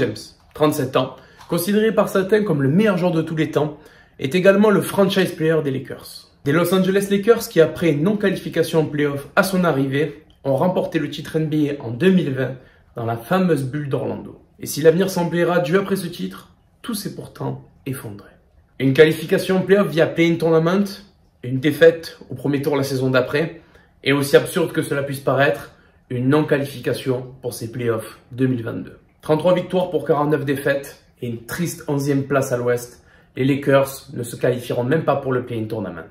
James, 37 ans, considéré par certains comme le meilleur joueur de tous les temps, est également le franchise player des Lakers. Des Los Angeles Lakers qui, après une non-qualification en playoff à son arrivée, ont remporté le titre NBA en 2020 dans la fameuse bulle d'Orlando. Et si l'avenir semblait radieux après ce titre, tout s'est pourtant effondré. Une qualification en playoff via Play-in Tournament, une défaite au premier tour la saison d'après, et aussi absurde que cela puisse paraître, une non-qualification pour ces playoffs 2022. 33 victoires pour 49 défaites et une triste 11e place à l'ouest. Les Lakers ne se qualifieront même pas pour le Play-in Tournament.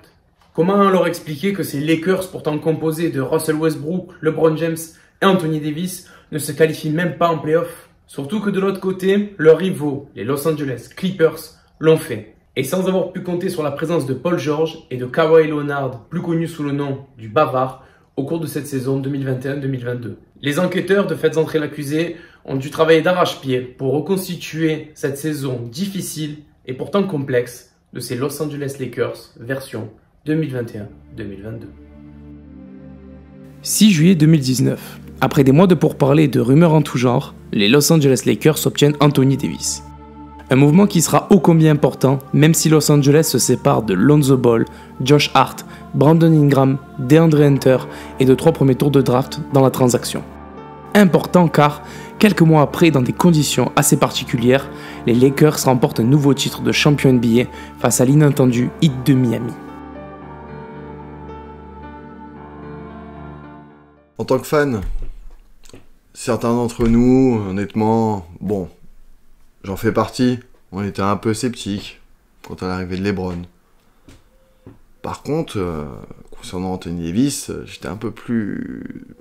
Comment leur expliquer que ces Lakers, pourtant composés de Russell Westbrook, LeBron James et Anthony Davis, ne se qualifient même pas en playoff? Surtout que de l'autre côté, leurs rivaux, les Los Angeles Clippers, l'ont fait. Et sans avoir pu compter sur la présence de Paul George et de Kawhi Leonard, plus connu sous le nom du Bavard, au cours de cette saison 2021-2022. Les enquêteurs de Faites entrer l'accusé ont dû travailler d'arrache-pied pour reconstituer cette saison difficile et pourtant complexe de ces Los Angeles Lakers version 2021-2022. 6 juillet 2019. Après des mois de pourparlers et de rumeurs en tout genre, les Los Angeles Lakers obtiennent Anthony Davis. Un mouvement qui sera ô combien important, même si Los Angeles se sépare de Lonzo Ball, Josh Hart, Brandon Ingram, DeAndre Hunter et de 3 premiers tours de draft dans la transaction. Important car, quelques mois après, dans des conditions assez particulières, les Lakers remportent un nouveau titre de champion NBA face à l'inattendu Heat de Miami. En tant que fan, certains d'entre nous, honnêtement, bon, j'en fais partie, on était un peu sceptiques quant à l'arrivée de LeBron. Par contre, concernant Anthony Davis, j'étais un peu plus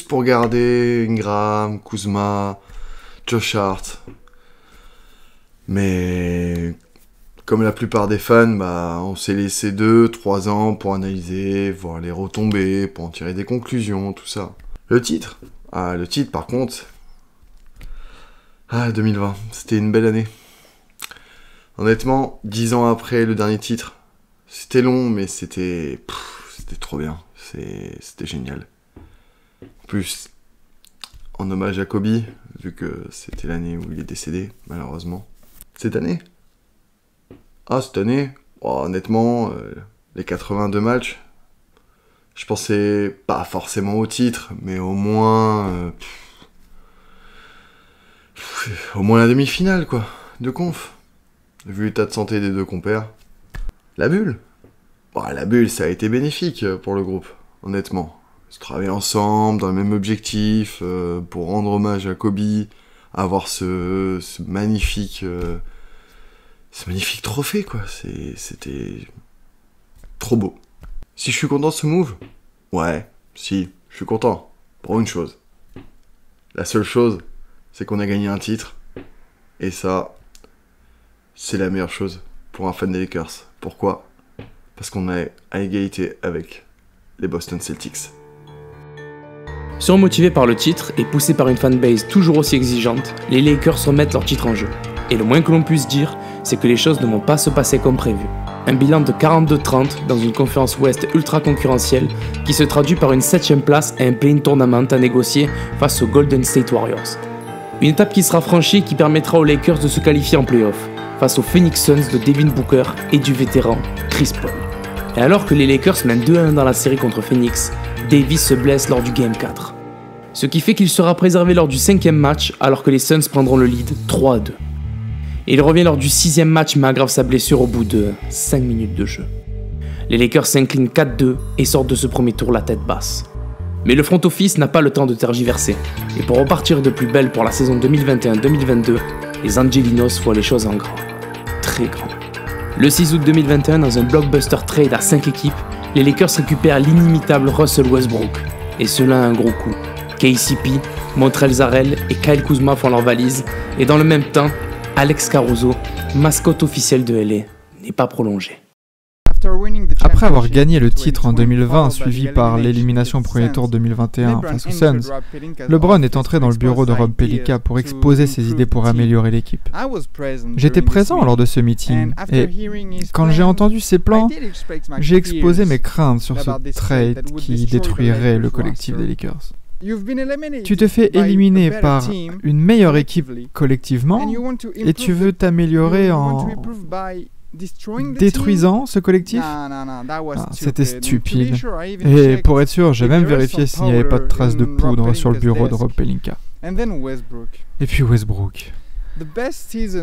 pour garder Ingram, Kuzma, Josh Hart. Mais comme la plupart des fans, on s'est laissé 2-3 ans pour analyser, voir les retombées, pour en tirer des conclusions, tout ça. Le titre par contre, 2020, c'était une belle année. Honnêtement, 10 ans après le dernier titre, c'était long, mais c'était trop bien. C'était génial. En plus, en hommage à Kobe, vu que c'était l'année où il est décédé, malheureusement. Cette année, honnêtement, les 82 matchs, je pensais pas forcément au titre, mais au moins la demi-finale, quoi, de conf. Vu l'état de santé des deux compères. La bulle. La bulle, ça a été bénéfique pour le groupe, honnêtement. Se travailler ensemble, dans le même objectif, pour rendre hommage à Kobe, avoir ce magnifique trophée, quoi. C'était trop beau. Si je suis content de ce move, je suis content. Pour une chose. La seule chose, c'est qu'on a gagné un titre. Et ça, c'est la meilleure chose pour un fan des Lakers. Pourquoi ? Parce qu'on est à égalité avec les Boston Celtics. Surmotivés par le titre et poussés par une fanbase toujours aussi exigeante, les Lakers remettent leur titre en jeu. Et le moins que l'on puisse dire, c'est que les choses ne vont pas se passer comme prévu. Un bilan de 42-30 dans une conférence Ouest ultra concurrentielle qui se traduit par une 7ème place et un play-in tournament à négocier face aux Golden State Warriors. Une étape qui sera franchie et qui permettra aux Lakers de se qualifier en play-off face aux Phoenix Suns de Devin Booker et du vétéran Chris Paul. Et alors que les Lakers mènent 2-1 dans la série contre Phoenix, Davis se blesse lors du Game 4. Ce qui fait qu'il sera préservé lors du 5e match alors que les Suns prendront le lead 3-2. Et il revient lors du 6e match mais aggrave sa blessure au bout de 5 minutes de jeu. Les Lakers s'inclinent 4-2 et sortent de ce premier tour la tête basse. Mais le front office n'a pas le temps de tergiverser. Et pour repartir de plus belle pour la saison 2021-2022, les Angelinos voient les choses en grand. Très grand. Le 6 août 2021, dans un blockbuster trade à 5 équipes, les Lakers récupèrent l'inimitable Russell Westbrook. Et cela a un gros coup. KCP, Montrezl Harrell et Kyle Kuzma font leur valise. Et dans le même temps, Alex Caruso, mascotte officielle de LA, n'est pas prolongé. Après avoir gagné le titre en 2020, suivi par l'élimination au premier tour 2021 face aux Suns, LeBron est entré dans le bureau de Rob Pelinka pour exposer ses idées pour améliorer l'équipe. J'étais présent lors de ce meeting et quand j'ai entendu ses plans, j'ai exposé mes craintes sur ce trade qui détruirait le collectif des Lakers. Tu te fais éliminer par une meilleure équipe collectivement et tu veux t'améliorer en détruisant ce collectif? C'était stupide. Et pour être sûr, j'ai même vérifié s'il n'y avait pas de traces de poudre sur le bureau de Rob Pelinka. Et puis Westbrook.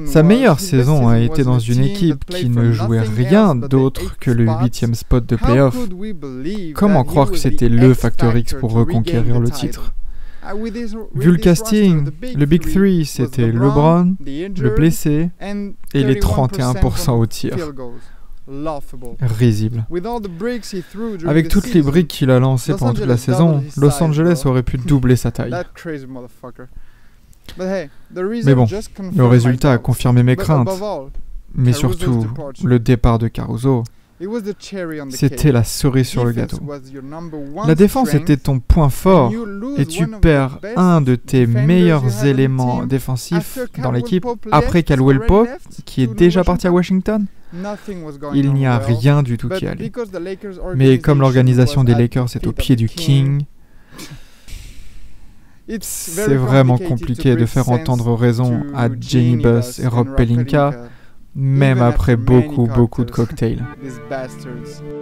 Sa meilleure saison a été dans une équipe qui ne jouait rien d'autre que le 8e spot de playoff. Comment croire que c'était le facteur X pour reconquérir le titre? Vu le casting, le Big Three, c'était LeBron, le blessé et les 31% au tir. Risible. Avec toutes les briques qu'il a lancées pendant toute la saison, Los Angeles aurait pu doubler sa taille. Mais bon, le résultat a confirmé mes craintes. Mais surtout, le départ de Caruso, c'était la cerise sur le gâteau. La défense était ton point fort, et tu perds un de tes meilleurs éléments défensifs dans l'équipe après Caldwell Pope, qui est déjà parti à Washington. Il n'y a rien du tout qui allait. Mais comme l'organisation des Lakers est au pied du King, c'est vraiment compliqué de faire entendre raison à Jeanie Buss et Rob Pelinka, même après beaucoup de cocktails.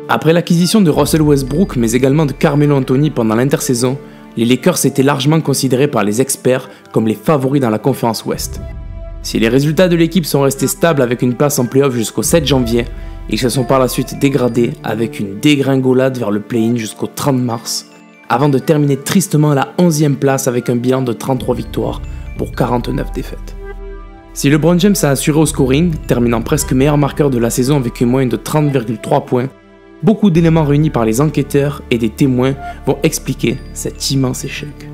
Après l'acquisition de Russell Westbrook, mais également de Carmelo Anthony pendant l'intersaison, les Lakers étaient largement considérés par les experts comme les favoris dans la conférence Ouest. Si les résultats de l'équipe sont restés stables avec une place en play-off jusqu'au 7 janvier, ils se sont par la suite dégradés avec une dégringolade vers le play-in jusqu'au 30 mars, avant de terminer tristement à la 11e place avec un bilan de 33 victoires pour 49 défaites. Si LeBron James a assuré au scoring, terminant presque meilleur marqueur de la saison avec une moyenne de 30,3 points, beaucoup d'éléments réunis par les enquêteurs et des témoins vont expliquer cet immense échec.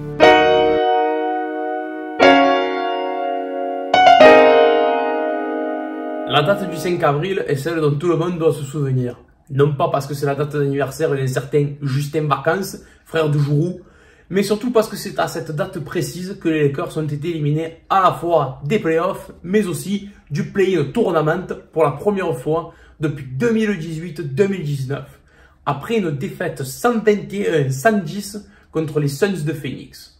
La date du 5 avril est celle dont tout le monde doit se souvenir. Non pas parce que c'est la date d'anniversaire d'un certain Justin Vacances, frère de Jourou, mais surtout parce que c'est à cette date précise que les Lakers ont été éliminés à la fois des playoffs, mais aussi du play-in tournament pour la première fois depuis 2018-2019, après une défaite 121-110 contre les Suns de Phoenix.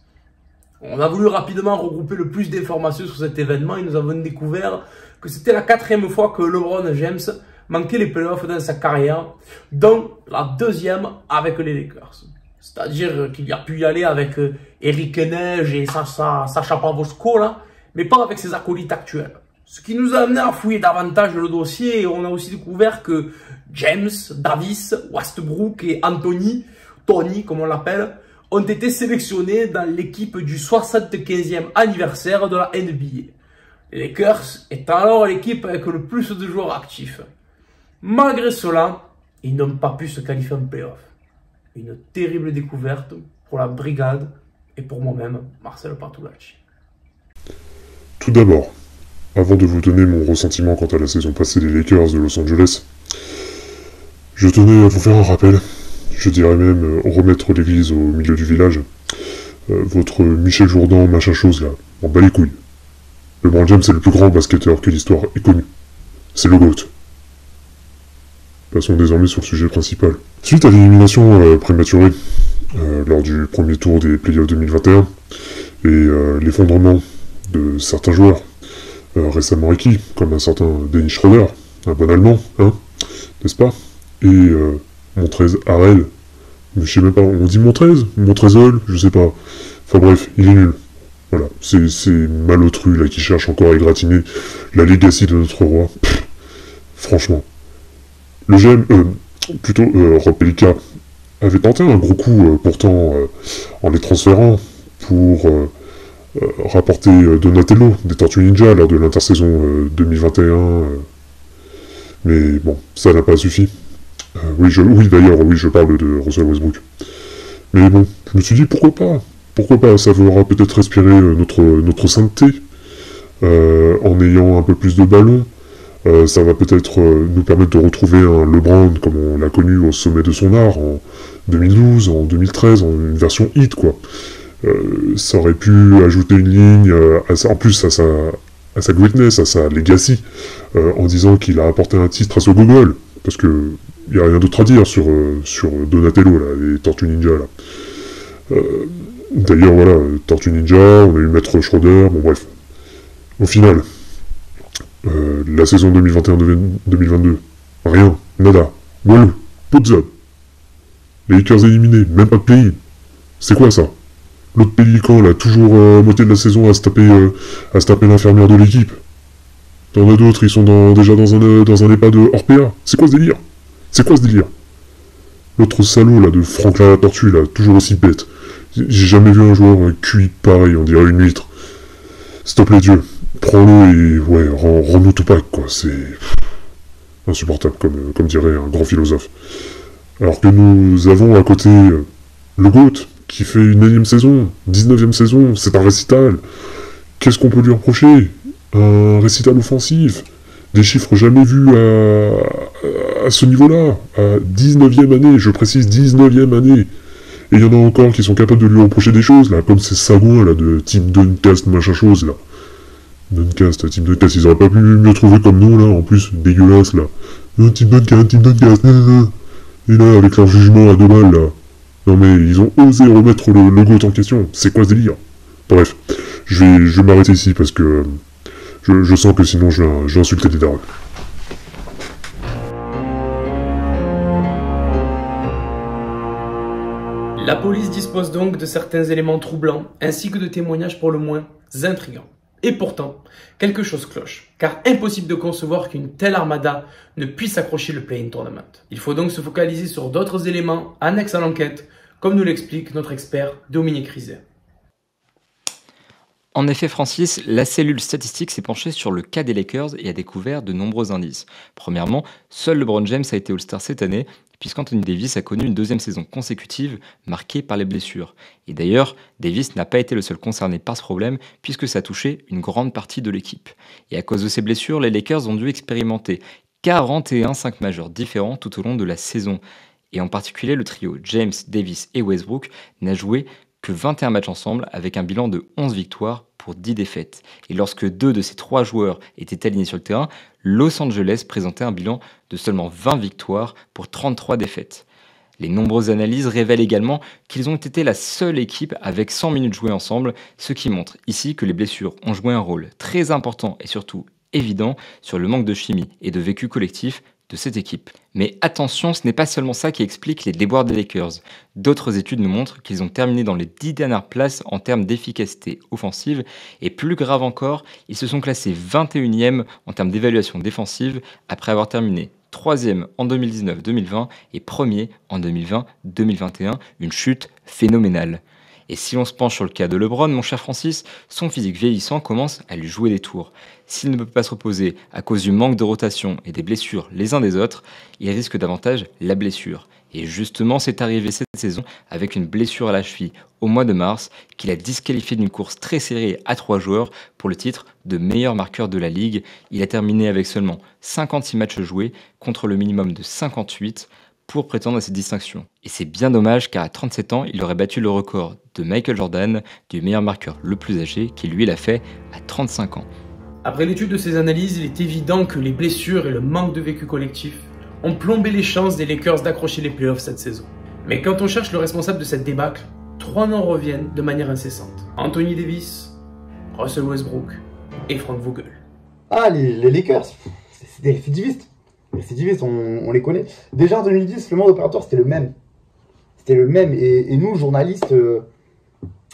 On a voulu rapidement regrouper le plus d'informations sur cet événement et nous avons découvert que c'était la 4e fois que LeBron James manquait les playoffs dans sa carrière, dont la 2e avec les Lakers. C'est-à-dire qu'il a pu y aller avec Eric Neige et Sacha Pavosco, là, mais pas avec ses acolytes actuels. Ce qui nous a amené à fouiller davantage le dossier, et on a aussi découvert que James, Davis, Westbrook et Anthony, Tony comme on l'appelle, ont été sélectionnés dans l'équipe du 75e anniversaire de la NBA. Les Lakers étant alors l'équipe avec le plus de joueurs actifs. Malgré cela, ils n'ont pas pu se qualifier en playoff. Une terrible découverte pour la brigade et pour moi-même, Marcel Patulacci. Tout d'abord, avant de vous donner mon ressentiment quant à la saison passée des Lakers de Los Angeles, je tenais à vous faire un rappel, je dirais même remettre l'église au milieu du village. Votre Michel Jourdan, machin chose là, on bat les couilles. LeBron James est le plus grand basketteur que l'histoire ait connu. C'est le GOAT. Passons désormais sur le sujet principal. Suite à l'élimination prématurée lors du premier tour des playoffs 2021 et l'effondrement de certains joueurs récemment acquis, comme un certain Dennis Schroeder, un bon allemand, hein, n'est-ce pas? Et Montrezl Harrell, je sais même pas, on dit Montrezl, je sais pas. Enfin bref, il est nul. Voilà, c'est Malotru là qui cherche encore à égratigner la legacy de notre roi. Pff, franchement. Le GM, Rob Pelinka, avait tenté un gros coup pourtant en les transférant pour rapporter Donatello des Tortues Ninja lors de l'intersaison 2021. Mais bon, ça n'a pas suffi. Oui, je parle de Russell Westbrook. Mais bon, je me suis dit pourquoi pas, ça fera peut-être respirer notre sainteté en ayant un peu plus de ballons. Ça va peut-être nous permettre de retrouver un LeBron comme on l'a connu au sommet de son art en 2012, en 2013, en une version hit quoi. Ça aurait pu ajouter une ligne en plus à sa greatness, à sa legacy, en disant qu'il a apporté un titre à ce Gogol, parce que y a rien d'autre à dire sur Donatello là, les Tortues Ninja là. D'ailleurs, voilà, Tortue Ninja, on a eu Maître Schroeder, bon bref. Au final, la saison 2021-2022, rien, nada, voilà, pas de zone. Les Lakers éliminés, même pas de play-in. C'est quoi ça? L'autre Pélican, là, toujours à moitié de la saison à se taper l'infirmière de l'équipe. T'en as d'autres, ils sont déjà dans un EHPAD hors PA. C'est quoi ce délire? C'est quoi ce délire? L'autre salaud, là, de Franklin la Tortue, là, toujours aussi bête. J'ai jamais vu un joueur cuit pareil, on dirait une huître. Stop les dieux. Prends-le et, ouais, rends-nous Tupac, quoi. C'est insupportable, comme dirait un grand philosophe. Alors que nous avons à côté le GOAT, qui fait une 9e saison, 19e saison, c'est un récital. Qu'est-ce qu'on peut lui reprocher? Un récital offensif, des chiffres jamais vus à ce niveau-là, à 19e année, je précise 19e année. Et il y en a encore qui sont capables de lui reprocher des choses, là, comme ces sagouins, là, de Team Duncast, machin chose, là. Team Duncast, ils auraient pas pu mieux trouver comme nous, là, en plus, dégueulasse, là. Team Duncast, et là, avec leur jugement à 2 balles, là. Non mais, ils ont osé remettre le GOAT en question, c'est quoi ce délire? Bref, je vais m'arrêter ici, parce que je sens que sinon je vais insulter des darons. La police dispose donc de certains éléments troublants, ainsi que de témoignages pour le moins intrigants. Et pourtant, quelque chose cloche, car impossible de concevoir qu'une telle armada ne puisse accrocher le play-in tournament. Il faut donc se focaliser sur d'autres éléments annexes à l'enquête, comme nous l'explique notre expert Dominique Rizet. En effet, Francis, la cellule statistique s'est penchée sur le cas des Lakers et a découvert de nombreux indices. Premièrement, seul LeBron James a été All-Star cette année, puisqu'Anthony Davis a connu une 2e saison consécutive marquée par les blessures. Et d'ailleurs, Davis n'a pas été le seul concerné par ce problème, puisque ça a touché une grande partie de l'équipe. Et à cause de ces blessures, les Lakers ont dû expérimenter 41 5 majeurs différents tout au long de la saison. Et en particulier, le trio James, Davis et Westbrook n'a joué que 21 matchs ensemble avec un bilan de 11 victoires pour 10 défaites. Et lorsque 2 de ces 3 joueurs étaient alignés sur le terrain, Los Angeles présentait un bilan de seulement 20 victoires pour 33 défaites. Les nombreuses analyses révèlent également qu'ils ont été la seule équipe avec 100 minutes jouées ensemble, ce qui montre ici que les blessures ont joué un rôle très important et surtout évident sur le manque de chimie et de vécu collectif de cette équipe. Mais attention, ce n'est pas seulement ça qui explique les déboires des Lakers. D'autres études nous montrent qu'ils ont terminé dans les 10 dernières places en termes d'efficacité offensive, et plus grave encore, ils se sont classés 21e en termes d'évaluation défensive après avoir terminé 3e en 2019-2020 et 1er en 2020-2021, une chute phénoménale. Et si on se penche sur le cas de LeBron, mon cher Francis, son physique vieillissant commence à lui jouer des tours. S'il ne peut pas se reposer à cause du manque de rotation et des blessures les uns des autres, il risque davantage la blessure. Et justement, c'est arrivé cette saison avec une blessure à la cheville au mois de mars qu'il a disqualifié d'une course très serrée à 3 joueurs pour le titre de meilleur marqueur de la ligue. Il a terminé avec seulement 56 matchs joués contre le minimum de 58 pour prétendre à cette distinction. Et c'est bien dommage car à 37 ans, il aurait battu le record de Michael Jordan du meilleur marqueur le plus âgé qui lui l'a fait à 35 ans. Après l'étude de ces analyses, il est évident que les blessures et le manque de vécu collectif ont plombé les chances des Lakers d'accrocher les playoffs cette saison. Mais quand on cherche le responsable de cette débâcle, 3 noms reviennent de manière incessante. Anthony Davis, Russell Westbrook et Frank Vogel. Ah, les Lakers, c'est des récidivistes. Les récidivistes, on les connaît. Déjà en 2010, le mode opératoire, c'était le même. C'était le même. Et nous, journalistes,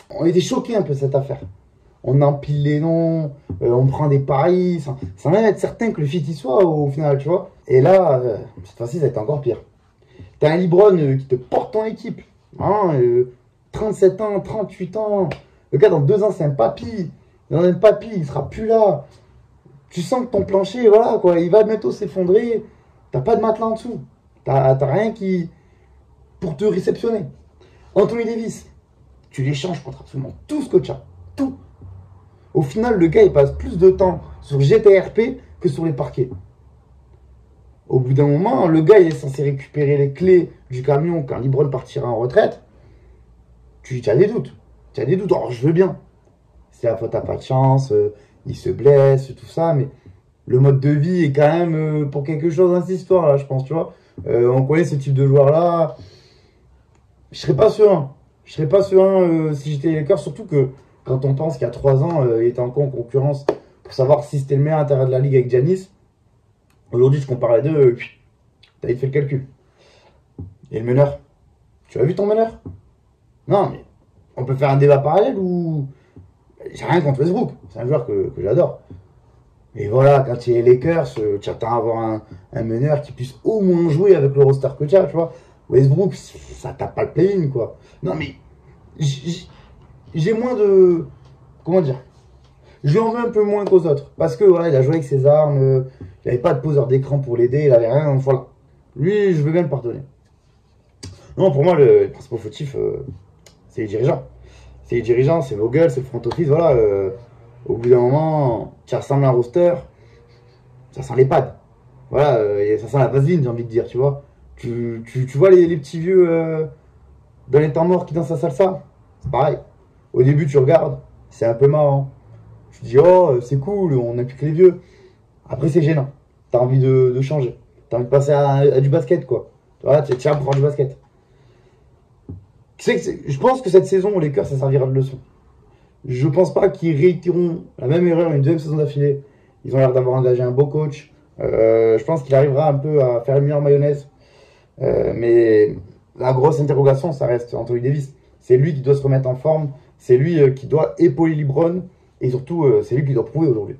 on était choqués un peu de cette affaire. On empile les noms, on prend des paris, sans même être certain que le fit y soit au final, tu vois. Et là, cette fois-ci, ça a été encore pire. T'as un LeBron qui te porte ton équipe. Hein, 37 ans, 38 ans. Le gars, dans 2 ans, c'est un papy. Dans un papy, il sera plus là. Tu sens que ton plancher, voilà, quoi, il va bientôt s'effondrer. T'as pas de matelas en dessous. T'as rien qui... pour te réceptionner. Anthony Davis, tu l'échanges contre absolument tout ce que tu as. Tout. Au final, le gars, il passe plus de temps sur GTRP que sur les parquets. Au bout d'un moment, le gars, il est censé récupérer les clés du camion quand LeBron partira en retraite. Tu as des doutes. Tu as des doutes. Alors, je veux bien. C'est la faute à pas de chance, il se blesse, tout ça, mais le mode de vie est quand même pour quelque chose dans cette histoire-là, je pense, tu vois. On connaît ce type de joueur-là. Je serais pas sûr. Hein. Je serais pas serein si j'étais les Lakers, surtout que quand on pense qu'il y a 3 ans, il était encore en concurrence pour savoir si c'était le meilleur intérieur de la ligue avec Giannis. Aujourd'hui, je compare les deux, t'as vite fait le calcul. Et le meneur? Tu as vu ton meneur? Non, mais on peut faire un débat parallèle ou... J'ai rien contre Westbrook, c'est un joueur que j'adore. Mais voilà, quand il y a les Lakers, tu attends à avoir un meneur qui puisse au moins jouer avec le roster que tu as, tu vois. Westbrook, ça tape pas le play-in, quoi. Non, mais j'ai moins de... Comment dire? Je lui en veux un peu moins qu'aux autres. Parce que, voilà, il a joué avec ses armes, il n'avait pas de poseur d'écran pour l'aider, il avait rien, voilà. Lui, je veux bien le pardonner. Non, pour moi, le principal fautif, c'est les dirigeants. C'est les dirigeants, c'est Vogel, c'est le front office, voilà. Au bout d'un moment, tu ressembles à un roster, ça sent les pads. Voilà, ça sent la vaseline, j'ai envie de dire, tu vois. Tu vois les petits vieux dans les temps morts qui dansent à salsa? C'est pareil. Au début, tu regardes, c'est un peu marrant. Tu te dis, oh, c'est cool, on implique les vieux. Après, c'est gênant. T'as envie de changer. T'as envie de passer à du basket, quoi. Voilà, tu es pour faire du basket. Je pense que cette saison, les Lakers, ça servira de leçon. Je pense pas qu'ils réitéreront la même erreur une deuxième saison d'affilée. Ils ont l'air d'avoir engagé un beau coach. Je pense qu'il arrivera un peu à faire une meilleure mayonnaise. Mais la grosse interrogation, ça reste Anthony Davis. C'est lui qui doit se remettre en forme. C'est lui qui doit épauler LeBron. Et surtout, c'est lui qui doit prouver aujourd'hui.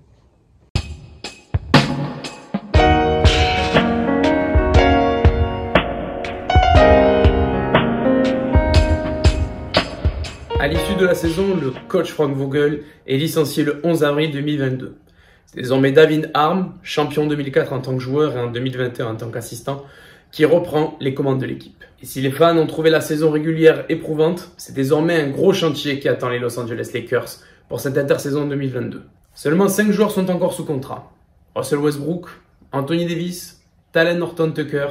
À l'issue de la saison, le coach Frank Vogel est licencié le 11 avril 2022. C'est désormais David Arm, champion 2004 en tant que joueur et en 2021 en tant qu'assistant, qui reprend les commandes de l'équipe. Et si les fans ont trouvé la saison régulière éprouvante, c'est désormais un gros chantier qui attend les Los Angeles Lakers pour cette intersaison 2022. Seulement 5 joueurs sont encore sous contrat. Russell Westbrook, Anthony Davis, Talen Horton-Tucker,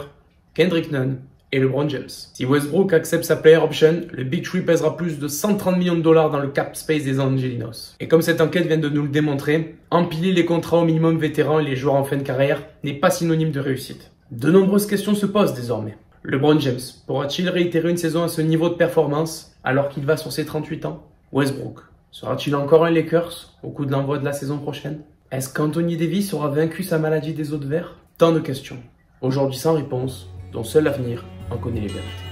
Kendrick Nunn et LeBron James. Si Westbrook accepte sa player option, le Big Three pèsera plus de 130 millions de dollars dans le cap space des Angelinos. Et comme cette enquête vient de nous le démontrer, empiler les contrats au minimum vétérans et les joueurs en fin de carrière n'est pas synonyme de réussite. De nombreuses questions se posent désormais. LeBron James pourra-t-il réitérer une saison à ce niveau de performance alors qu'il va sur ses 38 ans? Westbrook sera-t-il encore un Lakers au coup de l'envoi de la saison prochaine? Est-ce qu'Anthony Davis aura vaincu sa maladie des os de verre? Tant de questions, aujourd'hui sans réponse, dont seul l'avenir en connaît les vérités.